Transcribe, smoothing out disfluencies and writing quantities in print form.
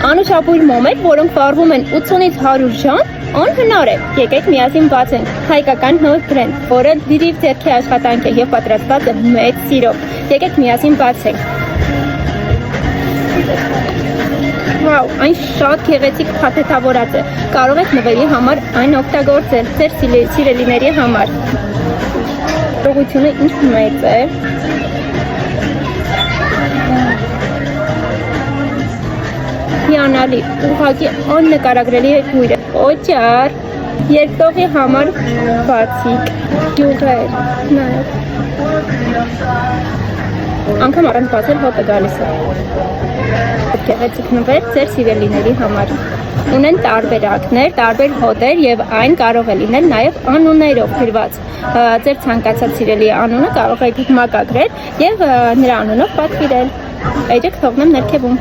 Անուշապույր մոմեր, որոնք վառվում են 80-ից 100 ժամ, անհնար է։ Եկեք միասին բացենք հայկական նոր բրենդ, որը դիպ ձեռքի աշխատանք է եւ պատրաստված է մեծ սիրով։ Եկեք միասին բացենք։ Վաու, այն շատ գեղեցիկ փաթեթավորած է։ Կարող եք նվերի համար այն օգտագործել ձեր սիրելիների համար։ Ուղղությունը ինչ մեծ է։ Հիանալի, ուղղակի աննկարագրելի է գույրը։ Օճառ, երկտողի համար բացիկ, յուղեր, նայեք։ Անգամ առանց բացել հոտը գալիս է։ Գեղեցիկ նվեր ձեր սիրելիների համար։ Ունեն տարբերակներ, տարբեր հոտեր եւ այն կարող է լինել նաեւ անուններով գրված։ Ձեր ցանկացած սիրելի անունը կարող եք մակագրել եւ նրա անունով պատվիրել։ Եկեք թողնեմ ներքևում։